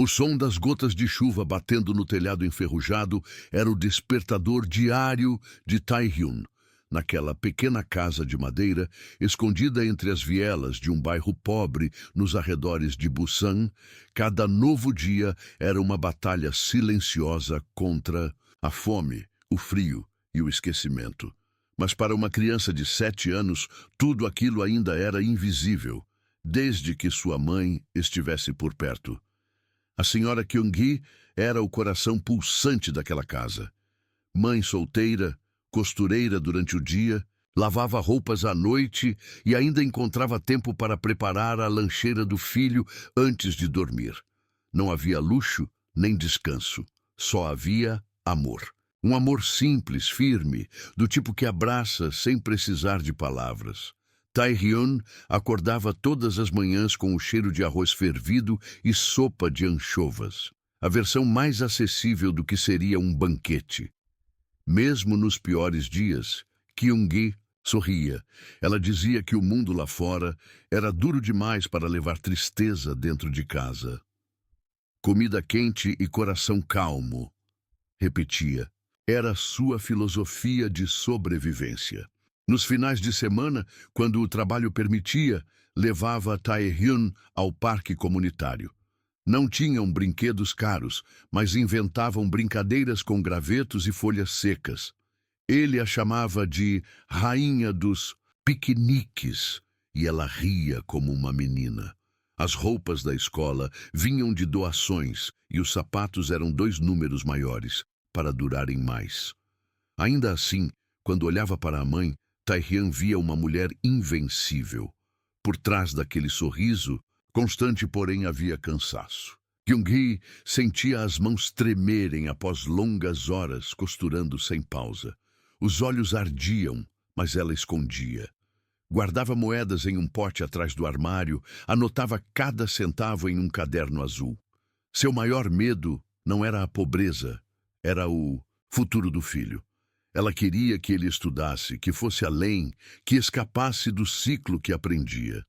O som das gotas de chuva batendo no telhado enferrujado era o despertador diário de Tae-hyun. Naquela pequena casa de madeira, escondida entre as vielas de um bairro pobre nos arredores de Busan, cada novo dia era uma batalha silenciosa contra a fome, o frio e o esquecimento. Mas para uma criança de 7 anos, tudo aquilo ainda era invisível, desde que sua mãe estivesse por perto. A senhora Kyung-hee era o coração pulsante daquela casa. Mãe solteira, costureira durante o dia, lavava roupas à noite e ainda encontrava tempo para preparar a lancheira do filho antes de dormir. Não havia luxo nem descanso, só havia amor. Um amor simples, firme, do tipo que abraça sem precisar de palavras. Tae-hyun acordava todas as manhãs com o cheiro de arroz fervido e sopa de anchovas, a versão mais acessível do que seria um banquete. Mesmo nos piores dias, Kyung-hee sorria. Ela dizia que o mundo lá fora era duro demais para levar tristeza dentro de casa. Comida quente e coração calmo, repetia. Era sua filosofia de sobrevivência. Nos finais de semana, quando o trabalho permitia, levava Tae-hyun ao parque comunitário. Não tinham brinquedos caros, mas inventavam brincadeiras com gravetos e folhas secas. Ele a chamava de rainha dos piqueniques, e ela ria como uma menina. As roupas da escola vinham de doações e os sapatos eram 2 números maiores, para durarem mais. Ainda assim, quando olhava para a mãe, Tae-hyun via uma mulher invencível. Por trás daquele sorriso, constante porém havia cansaço. Kyung-hee sentia as mãos tremerem após longas horas costurando sem pausa. Os olhos ardiam, mas ela escondia. Guardava moedas em um pote atrás do armário, anotava cada centavo em um caderno azul. Seu maior medo não era a pobreza, era o futuro do filho. Ela queria que ele estudasse, que fosse além, que escapasse do ciclo que aprendia.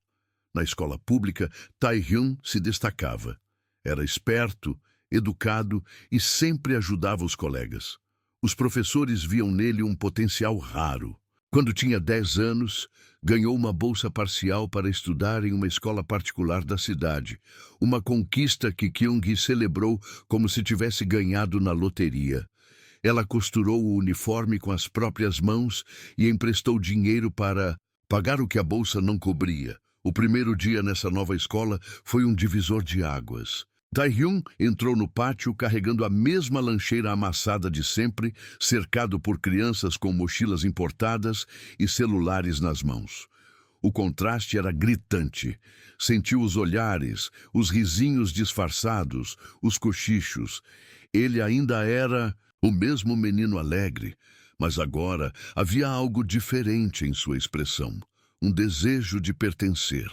Na escola pública, Tae-hyun se destacava. Era esperto, educado e sempre ajudava os colegas. Os professores viam nele um potencial raro. Quando tinha 10 anos, ganhou uma bolsa parcial para estudar em uma escola particular da cidade, uma conquista que Kyung-hee celebrou como se tivesse ganhado na loteria. Ela costurou o uniforme com as próprias mãos e emprestou dinheiro para pagar o que a bolsa não cobria. O primeiro dia nessa nova escola foi um divisor de águas. Tae-hyun entrou no pátio carregando a mesma lancheira amassada de sempre, cercado por crianças com mochilas importadas e celulares nas mãos. O contraste era gritante. Sentiu os olhares, os risinhos disfarçados, os cochichos. Ele ainda era o mesmo menino alegre, mas agora havia algo diferente em sua expressão, um desejo de pertencer.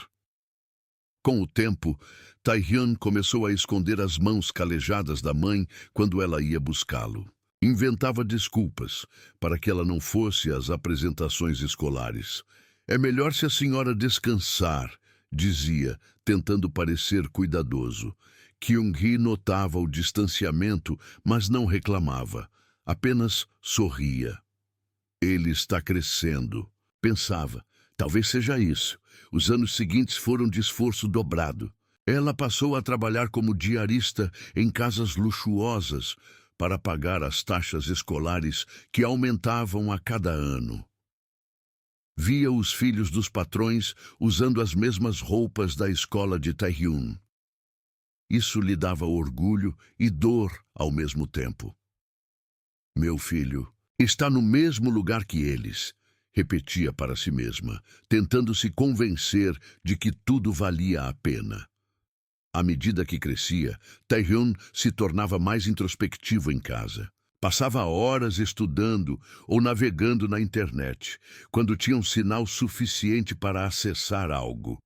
Com o tempo, Tae-hyun começou a esconder as mãos calejadas da mãe quando ela ia buscá-lo. Inventava desculpas para que ela não fosse às apresentações escolares. É melhor se a senhora descansar, dizia, tentando parecer cuidadoso. Kyung-hee notava o distanciamento, mas não reclamava. Apenas sorria. Ele está crescendo, pensava. Talvez seja isso. Os anos seguintes foram de esforço dobrado. Ela passou a trabalhar como diarista em casas luxuosas para pagar as taxas escolares que aumentavam a cada ano. Via os filhos dos patrões usando as mesmas roupas da escola de Tae-hyun. Isso lhe dava orgulho e dor ao mesmo tempo. Meu filho está no mesmo lugar que eles, repetia para si mesma, tentando se convencer de que tudo valia a pena. À medida que crescia, Tae-hyun se tornava mais introspectivo em casa. Passava horas estudando ou navegando na internet, quando tinha um sinal suficiente para acessar algo.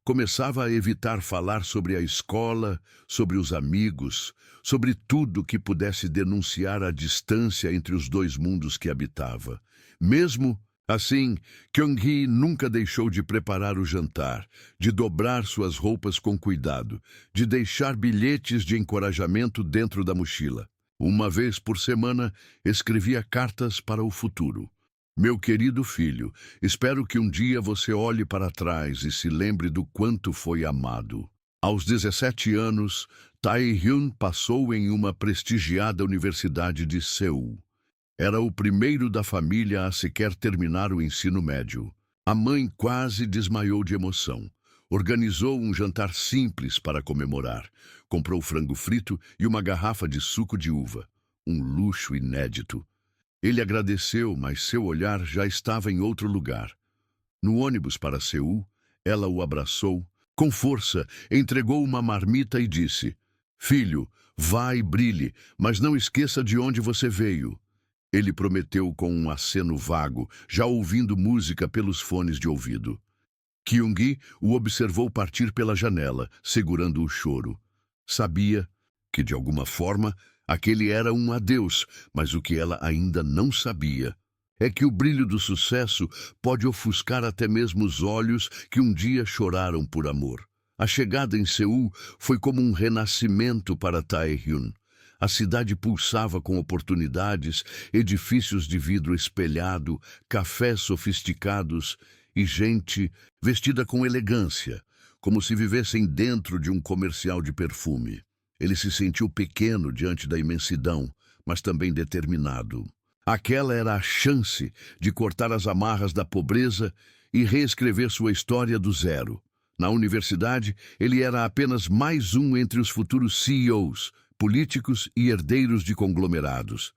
Começava a evitar falar sobre a escola, sobre os amigos, sobre tudo que pudesse denunciar a distância entre os 2 mundos que habitava. Mesmo Assim, Kyung-hee nunca deixou de preparar o jantar, de dobrar suas roupas com cuidado, de deixar bilhetes de encorajamento dentro da mochila. Uma vez por semana, escrevia cartas para o futuro. Meu querido filho, espero que um dia você olhe para trás e se lembre do quanto foi amado. Aos 17 anos, Tae-hyun passou em uma prestigiada universidade de Seul. Era o primeiro da família a sequer terminar o ensino médio. A mãe quase desmaiou de emoção. Organizou um jantar simples para comemorar. Comprou frango frito e uma garrafa de suco de uva. Um luxo inédito. Ele agradeceu, mas seu olhar já estava em outro lugar. No ônibus para Seul, ela o abraçou. Com força, entregou uma marmita e disse: "Filho, vá e brilhe, mas não esqueça de onde você veio." Ele prometeu com um aceno vago, já ouvindo música pelos fones de ouvido. Kyung-hee o observou partir pela janela, segurando o choro. Sabia que, de alguma forma, aquele era um adeus, mas o que ela ainda não sabia é que o brilho do sucesso pode ofuscar até mesmo os olhos que um dia choraram por amor. A chegada em Seul foi como um renascimento para Tae-hyun. A cidade pulsava com oportunidades, edifícios de vidro espelhado, cafés sofisticados e gente vestida com elegância, como se vivessem dentro de um comercial de perfume. Ele se sentiu pequeno diante da imensidão, mas também determinado. Aquela era a chance de cortar as amarras da pobreza e reescrever sua história do zero. Na universidade, ele era apenas mais um entre os futuros CEOs, políticos e herdeiros de conglomerados.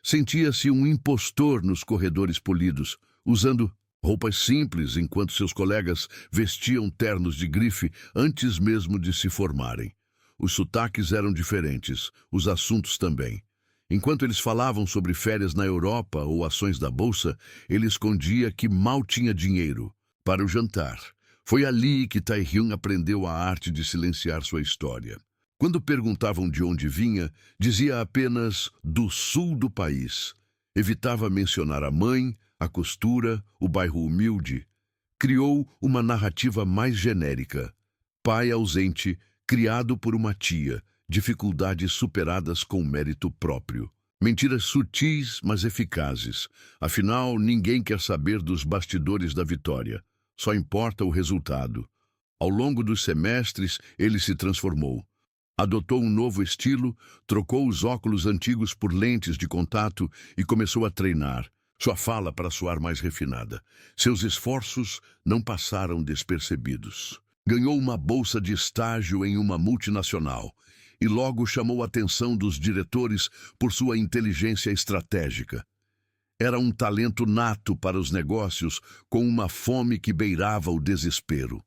Sentia-se um impostor nos corredores polidos, usando roupas simples enquanto seus colegas vestiam ternos de grife antes mesmo de se formarem. Os sotaques eram diferentes, os assuntos também. Enquanto eles falavam sobre férias na Europa ou ações da bolsa, ele escondia que mal tinha dinheiro para o jantar. Foi ali que Tae-hyun aprendeu a arte de silenciar sua história. Quando perguntavam de onde vinha, dizia apenas do sul do país. Evitava mencionar a mãe, a costura, o bairro humilde. Criou uma narrativa mais genérica. Pai ausente, criado por uma tia, dificuldades superadas com mérito próprio. Mentiras sutis, mas eficazes. Afinal, ninguém quer saber dos bastidores da vitória. Só importa o resultado. Ao longo dos semestres, ele se transformou. Adotou um novo estilo, trocou os óculos antigos por lentes de contato e começou a treinar. Sua fala para soar mais refinada. Seus esforços não passaram despercebidos. Ganhou uma bolsa de estágio em uma multinacional e logo chamou a atenção dos diretores por sua inteligência estratégica. Era um talento nato para os negócios, com uma fome que beirava o desespero.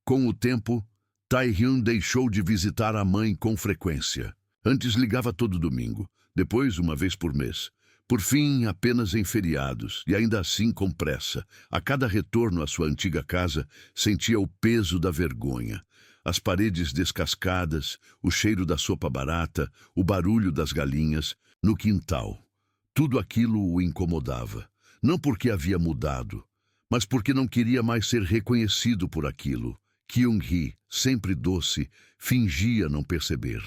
Com o tempo, Tae-hyun deixou de visitar a mãe com frequência. Antes ligava todo domingo, depois uma vez por mês. Por fim, apenas em feriados, e ainda assim com pressa. A cada retorno à sua antiga casa, sentia o peso da vergonha. As paredes descascadas, o cheiro da sopa barata, o barulho das galinhas, no quintal. Tudo aquilo o incomodava. Não porque havia mudado, mas porque não queria mais ser reconhecido por aquilo. Kyung-hee, sempre doce, fingia não perceber.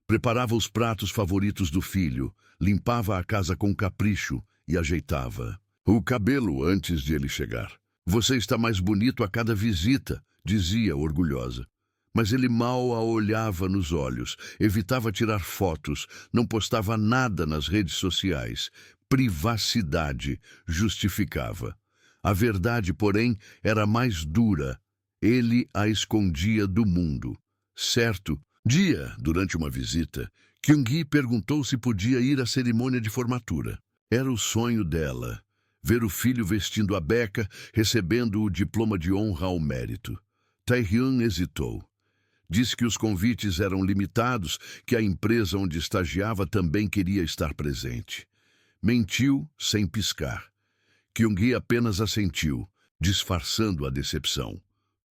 Preparava os pratos favoritos do filho, limpava a casa com capricho e ajeitava o cabelo antes de ele chegar. "Você está mais bonito a cada visita", dizia orgulhosa. Mas ele mal a olhava nos olhos, evitava tirar fotos, não postava nada nas redes sociais. Privacidade justificava. A verdade, porém, era mais dura. Ele a escondia do mundo. Certo dia, durante uma visita, Kyung-hee perguntou se podia ir à cerimônia de formatura. Era o sonho dela, ver o filho vestindo a beca, recebendo o diploma de honra ao mérito. Tae-hyun hesitou. Disse que os convites eram limitados, que a empresa onde estagiava também queria estar presente. Mentiu sem piscar. Kyung-hee apenas assentiu, disfarçando a decepção.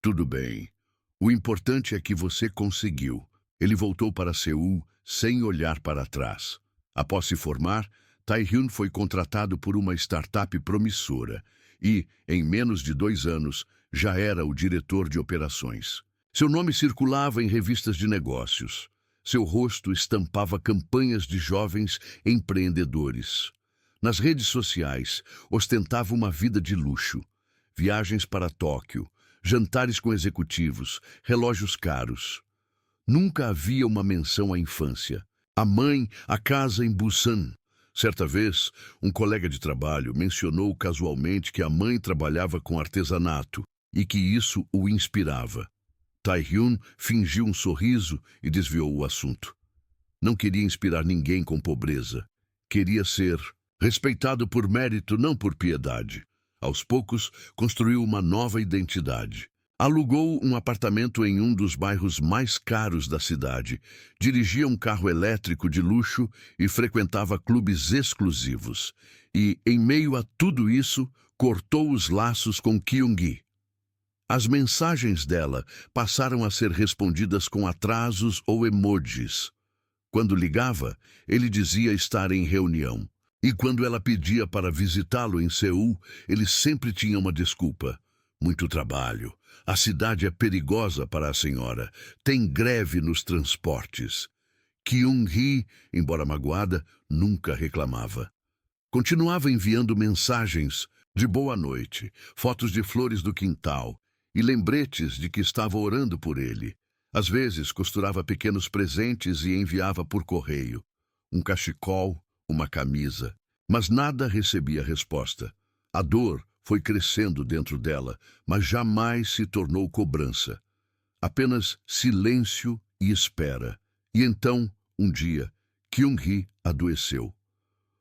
"Tudo bem. O importante é que você conseguiu." Ele voltou para Seul sem olhar para trás. Após se formar, Tae-hyun foi contratado por uma startup promissora e, em menos de 2 anos, já era o diretor de operações. Seu nome circulava em revistas de negócios. Seu rosto estampava campanhas de jovens empreendedores. Nas redes sociais, ostentava uma vida de luxo. Viagens para Tóquio, jantares com executivos, relógios caros. Nunca havia uma menção à infância. A mãe, a casa em Busan. Certa vez, um colega de trabalho mencionou casualmente que a mãe trabalhava com artesanato e que isso o inspirava. Tae-hyun fingiu um sorriso e desviou o assunto. Não queria inspirar ninguém com pobreza. Queria ser respeitado por mérito, não por piedade. Aos poucos, construiu uma nova identidade. Alugou um apartamento em um dos bairros mais caros da cidade, dirigia um carro elétrico de luxo e frequentava clubes exclusivos. E, em meio a tudo isso, cortou os laços com Kyung-hee. As mensagens dela passaram a ser respondidas com atrasos ou emojis. Quando ligava, ele dizia estar em reunião. E quando ela pedia para visitá-lo em Seul, ele sempre tinha uma desculpa. Muito trabalho. A cidade é perigosa para a senhora. Tem greve nos transportes. Kyung-hee, embora magoada, nunca reclamava. Continuava enviando mensagens de boa noite, fotos de flores do quintal e lembretes de que estava orando por ele. Às vezes, costurava pequenos presentes e enviava por correio. Um cachecol, uma camisa. Mas nada recebia resposta. A dor foi crescendo dentro dela, mas jamais se tornou cobrança. Apenas silêncio e espera. E então, um dia, Kyung-hee adoeceu.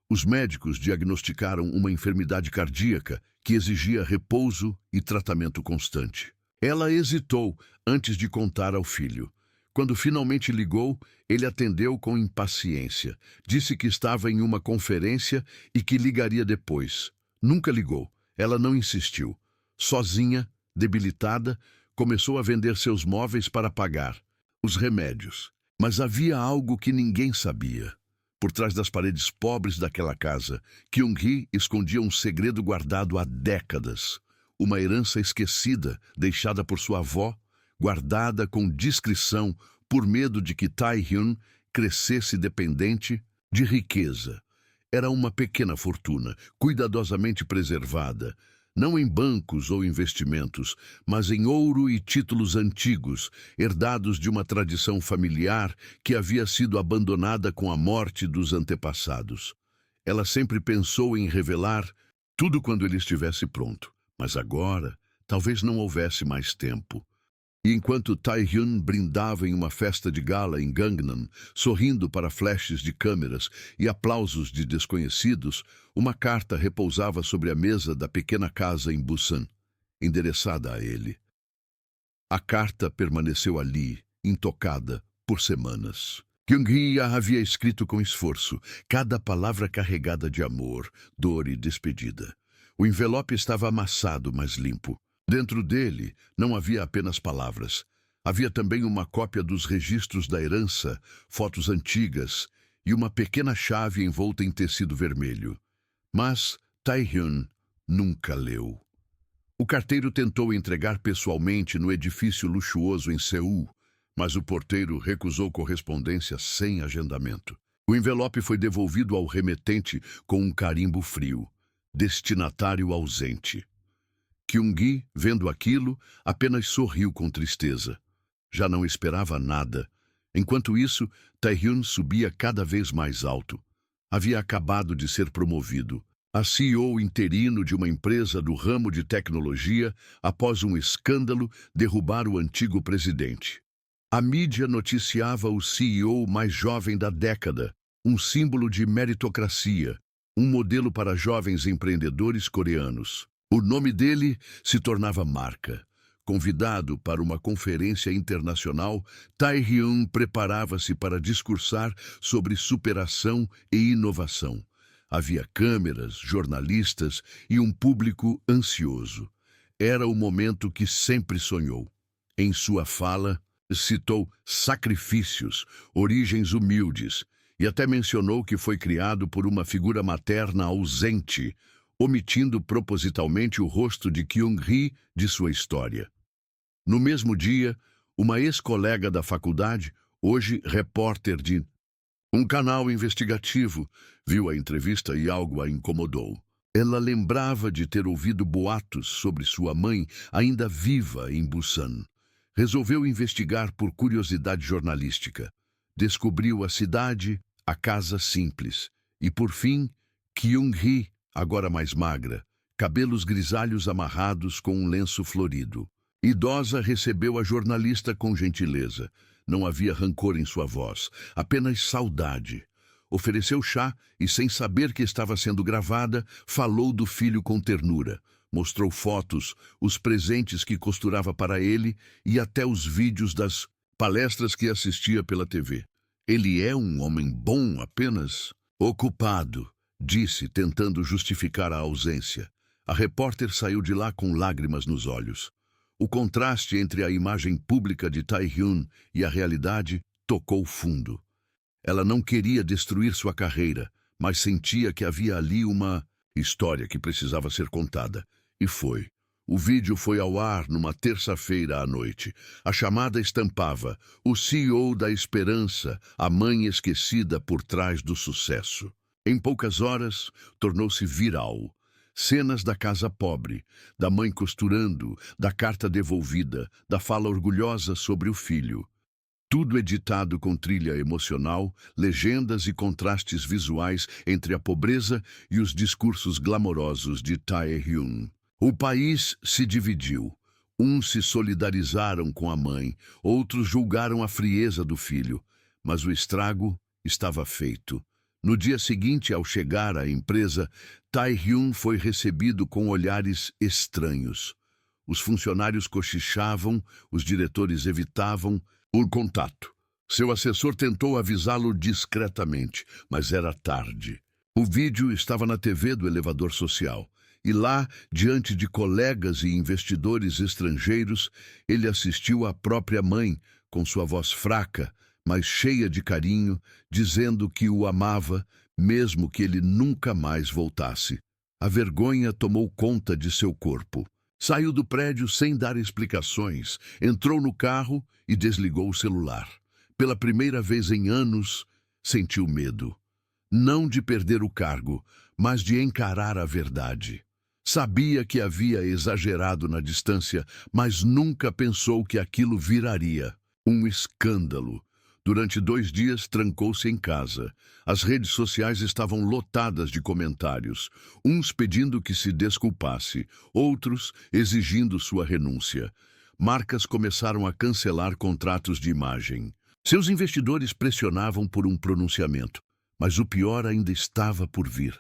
Os médicos diagnosticaram uma enfermidade cardíaca que exigia repouso e tratamento constante. Ela hesitou antes de contar ao filho. Quando finalmente ligou, ele atendeu com impaciência. Disse que estava em uma conferência e que ligaria depois. Nunca ligou. Ela não insistiu. Sozinha, debilitada, começou a vender seus móveis para pagar os remédios. Mas havia algo que ninguém sabia. Por trás das paredes pobres daquela casa, Kyung-hee escondia um segredo guardado há décadas. Uma herança esquecida, deixada por sua avó, guardada com discrição por medo de que Tae-hyun crescesse dependente de riqueza. Era uma pequena fortuna, cuidadosamente preservada, não em bancos ou investimentos, mas em ouro e títulos antigos, herdados de uma tradição familiar que havia sido abandonada com a morte dos antepassados. Ela sempre pensou em revelar tudo quando ele estivesse pronto, mas agora talvez não houvesse mais tempo. E enquanto Tae-hyun brindava em uma festa de gala em Gangnam, sorrindo para flashes de câmeras e aplausos de desconhecidos, uma carta repousava sobre a mesa da pequena casa em Busan, endereçada a ele. A carta permaneceu ali, intocada, por semanas. Kyung-hee a havia escrito com esforço, cada palavra carregada de amor, dor e despedida. O envelope estava amassado, mas limpo. Dentro dele não havia apenas palavras. Havia também uma cópia dos registros da herança, fotos antigas e uma pequena chave envolta em tecido vermelho. Mas Tae-hyun nunca leu. O carteiro tentou entregar pessoalmente no edifício luxuoso em Seul, mas o porteiro recusou correspondência sem agendamento. O envelope foi devolvido ao remetente com um carimbo frio. Destinatário ausente. Kyung-hee, vendo aquilo, apenas sorriu com tristeza. Já não esperava nada. Enquanto isso, Tae-hyun subia cada vez mais alto. Havia acabado de ser promovido a CEO interino de uma empresa do ramo de tecnologia após um escândalo derrubar o antigo presidente. A mídia noticiava o CEO mais jovem da década, um símbolo de meritocracia, um modelo para jovens empreendedores coreanos. O nome dele se tornava marca. Convidado para uma conferência internacional, Tae-hyun preparava-se para discursar sobre superação e inovação. Havia câmeras, jornalistas e um público ansioso. Era o momento que sempre sonhou. Em sua fala, citou sacrifícios, origens humildes e até mencionou que foi criado por uma figura materna ausente, omitindo propositalmente o rosto de Kyung-hee de sua história. No mesmo dia, uma ex-colega da faculdade, hoje repórter de um canal investigativo, viu a entrevista e algo a incomodou. Ela lembrava de ter ouvido boatos sobre sua mãe ainda viva em Busan. Resolveu investigar por curiosidade jornalística. Descobriu a cidade, a casa simples. E, por fim, Kyung-hee, agora mais magra, cabelos grisalhos amarrados com um lenço florido. Idosa recebeu a jornalista com gentileza. Não havia rancor em sua voz, apenas saudade. Ofereceu chá e, sem saber que estava sendo gravada, falou do filho com ternura. Mostrou fotos, os presentes que costurava para ele e até os vídeos das palestras que assistia pela TV. Ele é um homem bom apenas ocupado, disse, tentando justificar a ausência. A repórter saiu de lá com lágrimas nos olhos. O contraste entre a imagem pública de Tae-hyun e a realidade tocou fundo. Ela não queria destruir sua carreira, mas sentia que havia ali uma história que precisava ser contada. E foi. O vídeo foi ao ar numa terça-feira à noite. A chamada estampava o CEO da esperança, a mãe esquecida por trás do sucesso. Em poucas horas, tornou-se viral. Cenas da casa pobre, da mãe costurando, da carta devolvida, da fala orgulhosa sobre o filho. Tudo editado com trilha emocional, legendas e contrastes visuais entre a pobreza e os discursos glamourosos de Tae-hyun. O país se dividiu. Uns se solidarizaram com a mãe, outros julgaram a frieza do filho. Mas o estrago estava feito. No dia seguinte, ao chegar à empresa, Tae-hyun foi recebido com olhares estranhos. Os funcionários cochichavam, os diretores evitavam o contato. Seu assessor tentou avisá-lo discretamente, mas era tarde. O vídeo estava na TV do elevador social. E lá, diante de colegas e investidores estrangeiros, ele assistiu à própria mãe, com sua voz fraca, mas cheia de carinho, dizendo que o amava, mesmo que ele nunca mais voltasse. A vergonha tomou conta de seu corpo. Saiu do prédio sem dar explicações, entrou no carro e desligou o celular. Pela primeira vez em anos, sentiu medo. Não de perder o cargo, mas de encarar a verdade. Sabia que havia exagerado na distância, mas nunca pensou que aquilo viraria um escândalo. Durante 2 dias, trancou-se em casa. As redes sociais estavam lotadas de comentários, uns pedindo que se desculpasse, outros exigindo sua renúncia. Marcas começaram a cancelar contratos de imagem. Seus investidores pressionavam por um pronunciamento, mas o pior ainda estava por vir.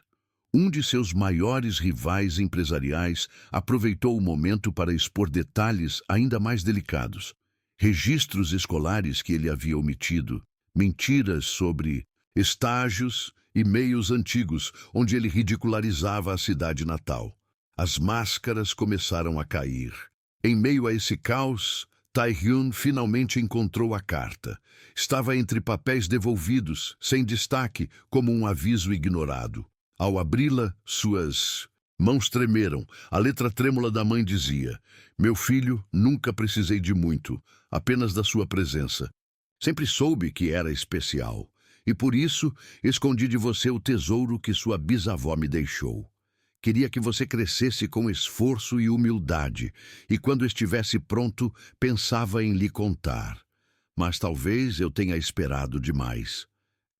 Um de seus maiores rivais empresariais aproveitou o momento para expor detalhes ainda mais delicados. Registros escolares que ele havia omitido, mentiras sobre estágios, e-mails antigos onde ele ridicularizava a cidade natal. As máscaras começaram a cair. Em meio a esse caos, Tae-hyun finalmente encontrou a carta. Estava entre papéis devolvidos, sem destaque, como um aviso ignorado. Ao abri-la, suas mãos tremeram. A letra trêmula da mãe dizia: "Meu filho, nunca precisei de muito, apenas da sua presença. Sempre soube que era especial, e por isso escondi de você o tesouro que sua bisavó me deixou. Queria que você crescesse com esforço e humildade, e quando estivesse pronto, pensava em lhe contar. Mas talvez eu tenha esperado demais.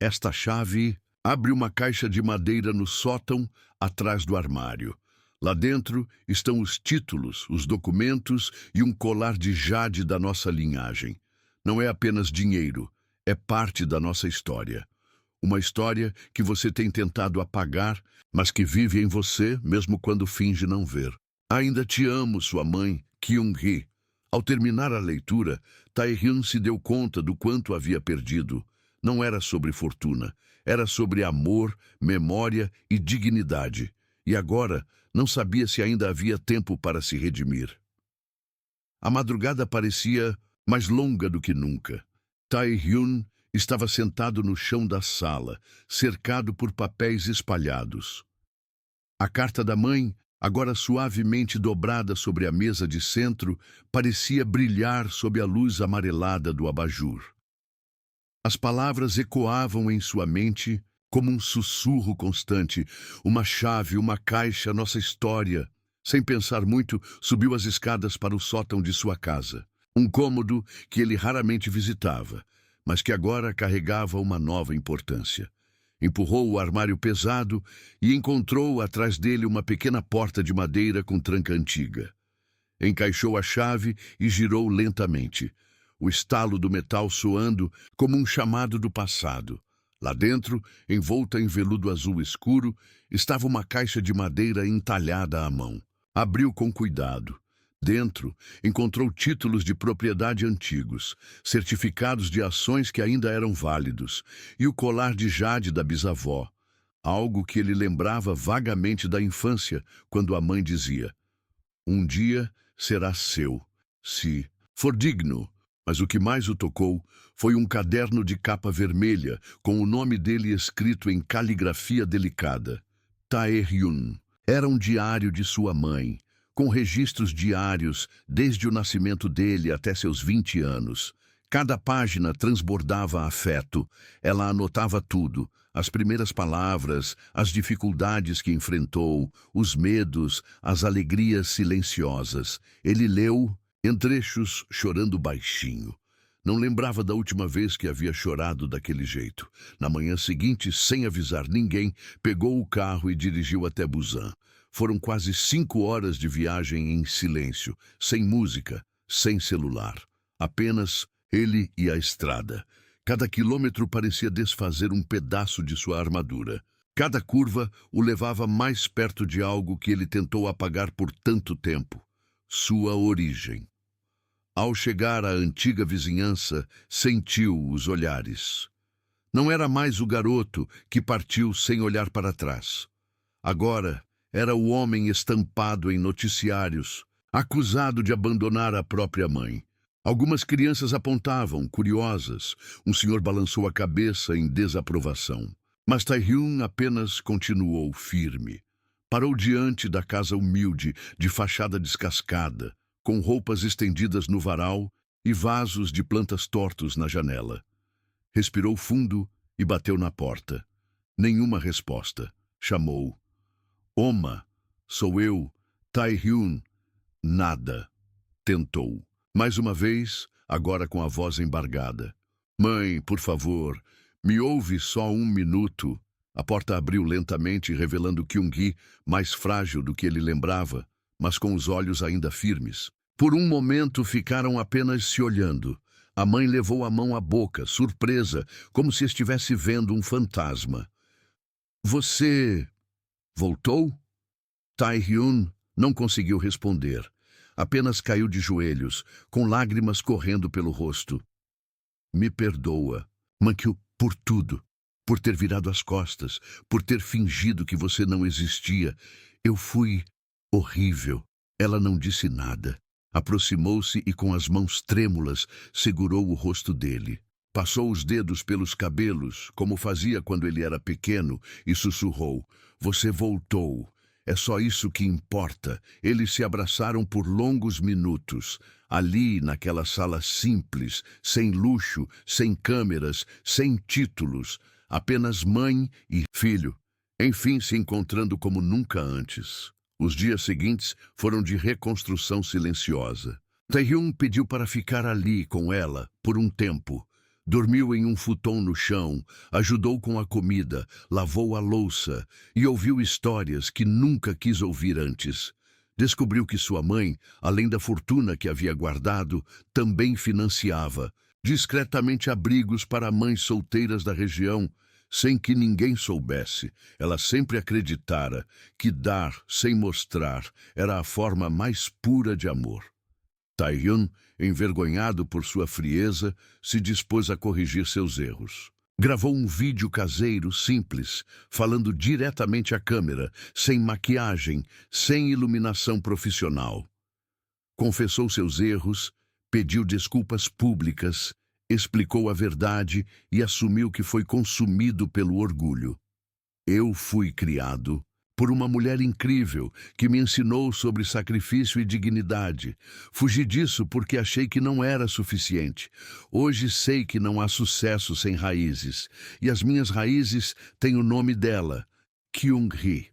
Esta chave abre uma caixa de madeira no sótão, atrás do armário. Lá dentro estão os títulos, os documentos e um colar de jade da nossa linhagem. Não é apenas dinheiro, é parte da nossa história. Uma história que você tem tentado apagar, mas que vive em você mesmo quando finge não ver. Ainda te amo, sua mãe, Kyung-hee." Ao terminar a leitura, Tae-hyun se deu conta do quanto havia perdido. Não era sobre fortuna, era sobre amor, memória e dignidade. E agora, não sabia se ainda havia tempo para se redimir. A madrugada parecia mais longa do que nunca. Tae-hyun estava sentado no chão da sala, cercado por papéis espalhados. A carta da mãe, agora suavemente dobrada sobre a mesa de centro, parecia brilhar sob a luz amarelada do abajur. As palavras ecoavam em sua mente como um sussurro constante, uma chave, uma caixa, nossa história. Sem pensar muito, subiu as escadas para o sótão de sua casa. Um cômodo que ele raramente visitava, mas que agora carregava uma nova importância. Empurrou o armário pesado e encontrou atrás dele uma pequena porta de madeira com tranca antiga. Encaixou a chave e girou lentamente, o estalo do metal soando como um chamado do passado. Lá dentro, envolta em veludo azul escuro, estava uma caixa de madeira entalhada à mão. Abriu com cuidado. Dentro, encontrou títulos de propriedade antigos, certificados de ações que ainda eram válidos, e o colar de jade da bisavó, algo que ele lembrava vagamente da infância, quando a mãe dizia: "Um dia será seu, se for digno." Mas o que mais o tocou foi um caderno de capa vermelha, com o nome dele escrito em caligrafia delicada. Tae-hyun. Era um diário de sua mãe, com registros diários desde o nascimento dele até seus 20 anos. Cada página transbordava afeto. Ela anotava tudo: as primeiras palavras, as dificuldades que enfrentou, os medos, as alegrias silenciosas. Ele leu em trechos, chorando baixinho. Não lembrava da última vez que havia chorado daquele jeito. Na manhã seguinte, sem avisar ninguém, pegou o carro e dirigiu até Busan. Foram quase 5 horas de viagem em silêncio, sem música, sem celular. Apenas ele e a estrada. Cada quilômetro parecia desfazer um pedaço de sua armadura. Cada curva o levava mais perto de algo que ele tentou apagar por tanto tempo: sua origem. Ao chegar à antiga vizinhança, sentiu os olhares. Não era mais o garoto que partiu sem olhar para trás. Agora era o homem estampado em noticiários, acusado de abandonar a própria mãe. Algumas crianças apontavam, curiosas. Um senhor balançou a cabeça em desaprovação. Mas Tae-hyun apenas continuou firme. Parou diante da casa humilde, de fachada descascada, com roupas estendidas no varal e vasos de plantas tortos na janela. Respirou fundo e bateu na porta. Nenhuma resposta. Chamou: "Oma, sou eu, Tae-hyun." Nada. Tentou. Mais uma vez, agora com a voz embargada: "Mãe, por favor, me ouve só 1 minuto." A porta abriu lentamente, revelando Kyung-hee, mais frágil do que ele lembrava, mas com os olhos ainda firmes. Por um momento ficaram apenas se olhando. A mãe levou a mão à boca, surpresa, como se estivesse vendo um fantasma. "Você voltou?" Tae-hyun não conseguiu responder. Apenas caiu de joelhos, com lágrimas correndo pelo rosto. "Me perdoa, Mankyu, por tudo. Por ter virado as costas, por ter fingido que você não existia. Eu fui horrível." Ela não disse nada. Aproximou-se e, com as mãos trêmulas, segurou o rosto dele. Passou os dedos pelos cabelos, como fazia quando ele era pequeno, e sussurrou: "Você voltou. É só isso que importa." Eles se abraçaram por longos minutos, ali naquela sala simples, sem luxo, sem câmeras, sem títulos, apenas mãe e filho, enfim se encontrando como nunca antes. Os dias seguintes foram de reconstrução silenciosa. Tae-hyun pediu para ficar ali com ela por um tempo. Dormiu em um futon no chão, ajudou com a comida, lavou a louça e ouviu histórias que nunca quis ouvir antes. Descobriu que sua mãe, além da fortuna que havia guardado, também financiava discretamente abrigos para mães solteiras da região, sem que ninguém soubesse. Ela sempre acreditara que dar sem mostrar era a forma mais pura de amor. Tae-hyun, envergonhado por sua frieza, se dispôs a corrigir seus erros. Gravou um vídeo caseiro simples, falando diretamente à câmera, sem maquiagem, sem iluminação profissional. Confessou seus erros, pediu desculpas públicas explicou a verdade e assumiu que foi consumido pelo orgulho. Eu fui criado por uma mulher incrível que me ensinou sobre sacrifício e dignidade. Fugi disso porque achei que não era suficiente. Hoje sei que não há sucesso sem raízes, e as minhas raízes têm o nome dela, Kyung-hee.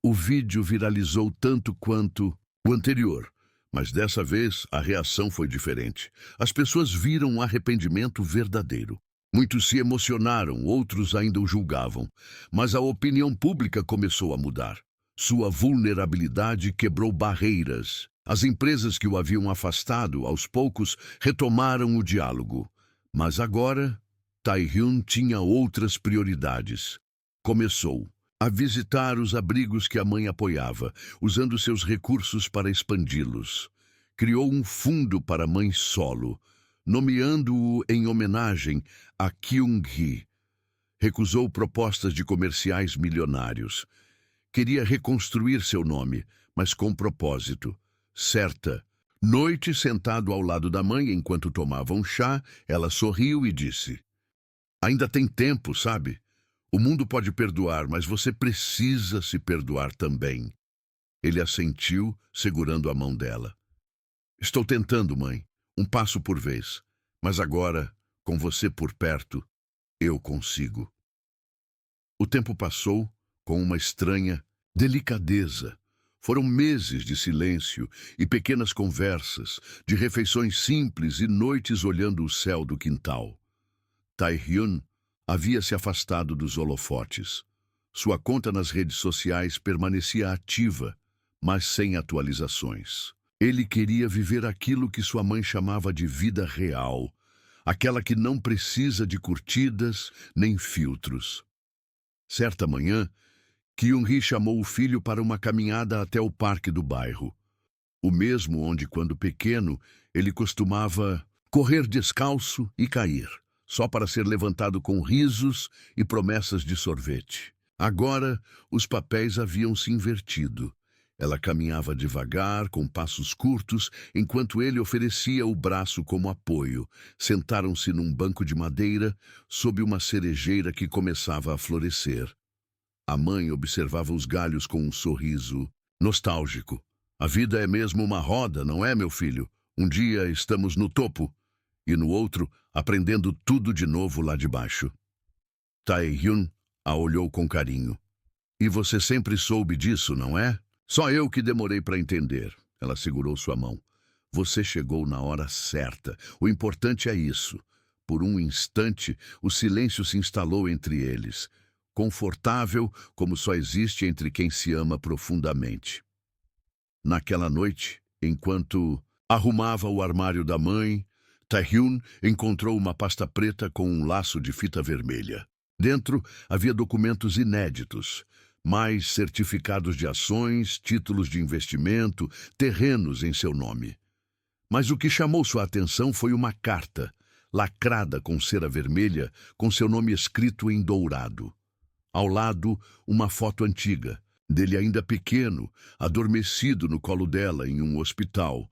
O vídeo viralizou tanto quanto o anterior, mas dessa vez a reação foi diferente. As pessoas viram um arrependimento verdadeiro. Muitos se emocionaram, outros ainda o julgavam, mas a opinião pública começou a mudar. Sua vulnerabilidade quebrou barreiras. As empresas que o haviam afastado, aos poucos, retomaram o diálogo. Mas agora, Taehyun tinha outras prioridades. Começou a visitar os abrigos que a mãe apoiava, usando seus recursos para expandi-los. Criou um fundo para a mãe solo, nomeando-o em homenagem a Kyung-hee. Recusou propostas de comerciais milionários. Queria reconstruir seu nome, mas com propósito. Certa noite, sentado ao lado da mãe enquanto tomavam chá, ela sorriu e disse: "Ainda tem tempo, sabe? O mundo pode perdoar, mas você precisa se perdoar também." Ele assentiu, segurando a mão dela. "Estou tentando, mãe. Um passo por vez. Mas agora, com você por perto, eu consigo." O tempo passou com uma estranha delicadeza. Foram meses de silêncio e pequenas conversas, de refeições simples e noites olhando o céu do quintal. Taehyun havia se afastado dos holofotes. Sua conta nas redes sociais permanecia ativa, mas sem atualizações. Ele queria viver aquilo que sua mãe chamava de vida real, aquela que não precisa de curtidas nem filtros. Certa manhã, Kyung-hee chamou o filho para uma caminhada até o parque do bairro. O mesmo onde, quando pequeno, ele costumava correr descalço e cair, só para ser levantado com risos e promessas de sorvete. Agora, os papéis haviam se invertido. Ela caminhava devagar, com passos curtos, enquanto ele oferecia o braço como apoio. Sentaram-se num banco de madeira, sob uma cerejeira que começava a florescer. A mãe observava os galhos com um sorriso nostálgico. "A vida é mesmo uma roda, não é, meu filho? Um dia estamos no topo, e no outro, aprendendo tudo de novo lá de baixo." Taehyun a olhou com carinho. "E você sempre soube disso, não é?" "Só eu que demorei para entender." Ela segurou sua mão. "Você chegou na hora certa. O importante é isso." Por um instante, o silêncio se instalou entre eles, confortável como só existe entre quem se ama profundamente. Naquela noite, enquanto arrumava o armário da mãe, Taehyun encontrou uma pasta preta com um laço de fita vermelha. Dentro havia documentos inéditos, mais certificados de ações, títulos de investimento, terrenos em seu nome. Mas o que chamou sua atenção foi uma carta, lacrada com cera vermelha, com seu nome escrito em dourado. Ao lado, uma foto antiga, dele ainda pequeno, adormecido no colo dela em um hospital.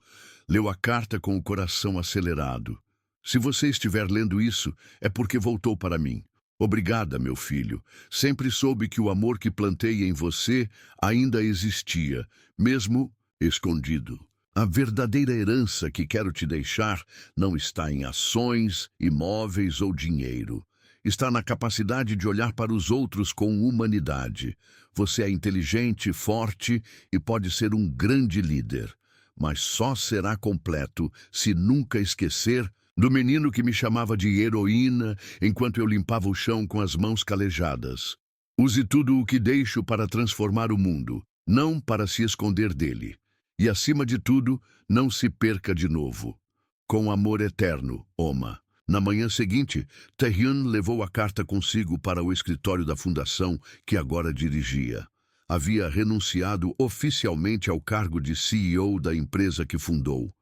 Leu a carta com o coração acelerado. "Se você estiver lendo isso, é porque voltou para mim. Obrigada, meu filho. Sempre soube que o amor que plantei em você ainda existia, mesmo escondido. A verdadeira herança que quero te deixar não está em ações, imóveis ou dinheiro. Está na capacidade de olhar para os outros com humanidade. Você é inteligente, forte e pode ser um grande líder, mas só será completo se nunca esquecer do menino que me chamava de heroína enquanto eu limpava o chão com as mãos calejadas. Use tudo o que deixo para transformar o mundo, não para se esconder dele. E, acima de tudo, não se perca de novo. Com amor eterno, Oma." Na manhã seguinte, Taehyun levou a carta consigo para o escritório da fundação que agora dirigia. Havia renunciado oficialmente ao cargo de CEO da empresa que fundou.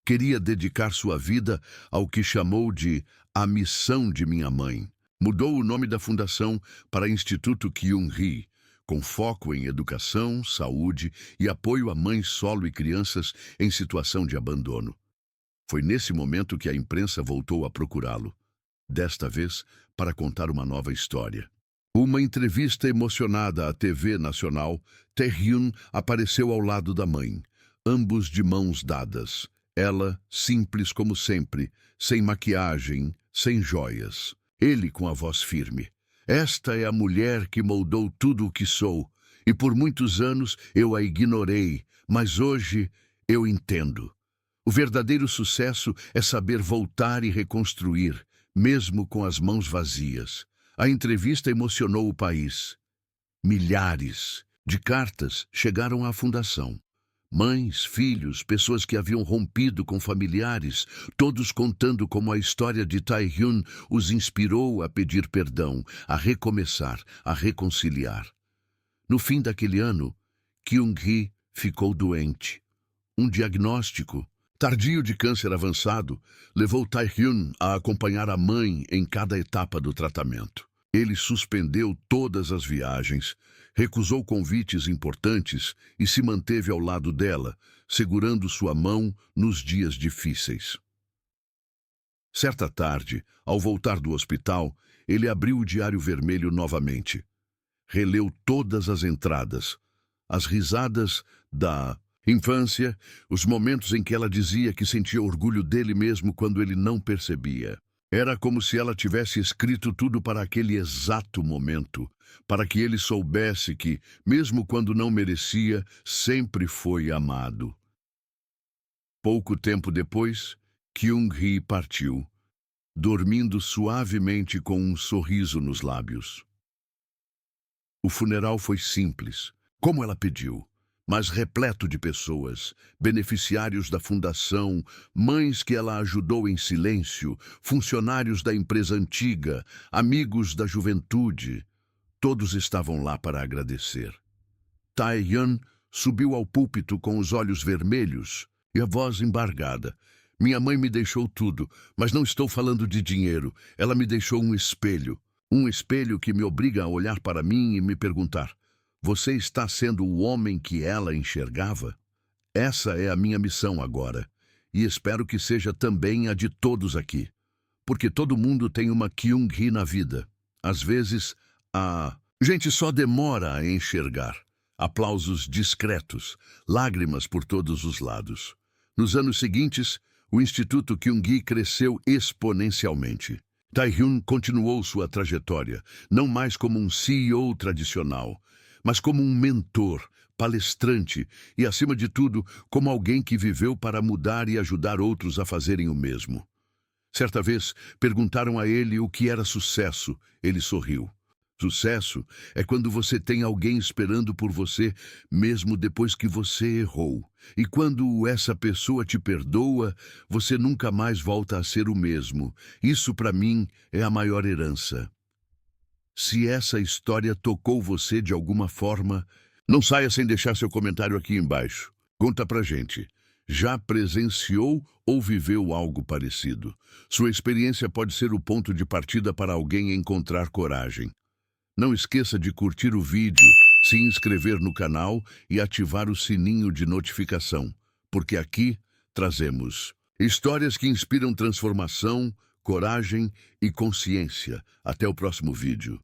Queria dedicar sua vida ao que chamou de "a missão de minha mãe." Mudou o nome da fundação para Instituto Kyung-hee, com foco em educação, saúde e apoio a mães solo e crianças em situação de abandono. Foi nesse momento que a imprensa voltou a procurá-lo, desta vez para contar uma nova história. Uma entrevista emocionada à TV Nacional, Tae-hyun apareceu ao lado da mãe, ambos de mãos dadas. Ela, simples como sempre, sem maquiagem, sem joias. Ele com a voz firme. Esta é a mulher que moldou tudo o que sou, e por muitos anos eu a ignorei, mas hoje eu entendo. O verdadeiro sucesso é saber voltar e reconstruir, mesmo com as mãos vazias. A entrevista emocionou o país. Milhares de cartas chegaram à fundação. Mães, filhos, pessoas que haviam rompido com familiares, todos contando como a história de Tae-hyun os inspirou a pedir perdão, a recomeçar, a reconciliar. No fim daquele ano, Kyung-hee ficou doente. Um diagnóstico tardio de câncer avançado levou Tae-hyun a acompanhar a mãe em cada etapa do tratamento. Ele suspendeu todas as viagens, recusou convites importantes e se manteve ao lado dela, segurando sua mão nos dias difíceis. Certa tarde, ao voltar do hospital, ele abriu o Diário Vermelho novamente. Releu todas as entradas, as risadas da infância, os momentos em que ela dizia que sentia orgulho dele mesmo quando ele não percebia. Era como se ela tivesse escrito tudo para aquele exato momento, para que ele soubesse que, mesmo quando não merecia, sempre foi amado. Pouco tempo depois, Kyung-hee partiu, dormindo suavemente com um sorriso nos lábios. O funeral foi simples, como ela pediu, mas repleto de pessoas, beneficiários da fundação, mães que ela ajudou em silêncio, funcionários da empresa antiga, amigos da juventude. Todos estavam lá para agradecer. Tae-hyun subiu ao púlpito com os olhos vermelhos e a voz embargada. Minha mãe me deixou tudo, mas não estou falando de dinheiro. Ela me deixou um espelho que me obriga a olhar para mim e me perguntar: você está sendo o homem que ela enxergava? Essa é a minha missão agora, e espero que seja também a de todos aqui. Porque todo mundo tem uma Kyung-hee na vida. Às vezes, a gente só demora a enxergar. Aplausos discretos, lágrimas por todos os lados. Nos anos seguintes, o Instituto Kyung-hee cresceu exponencialmente. Tae-hyun continuou sua trajetória, não mais como um CEO tradicional, mas como um mentor, palestrante e, acima de tudo, como alguém que viveu para mudar e ajudar outros a fazerem o mesmo. Certa vez, perguntaram a ele o que era sucesso. Ele sorriu. Sucesso é quando você tem alguém esperando por você, mesmo depois que você errou. E quando essa pessoa te perdoa, você nunca mais volta a ser o mesmo. Isso, para mim, é a maior herança. Se essa história tocou você de alguma forma, não saia sem deixar seu comentário aqui embaixo. Conta pra gente. Já presenciou ou viveu algo parecido? Sua experiência pode ser o ponto de partida para alguém encontrar coragem. Não esqueça de curtir o vídeo, se inscrever no canal e ativar o sininho de notificação, porque aqui trazemos histórias que inspiram transformação, coragem e consciência. Até o próximo vídeo.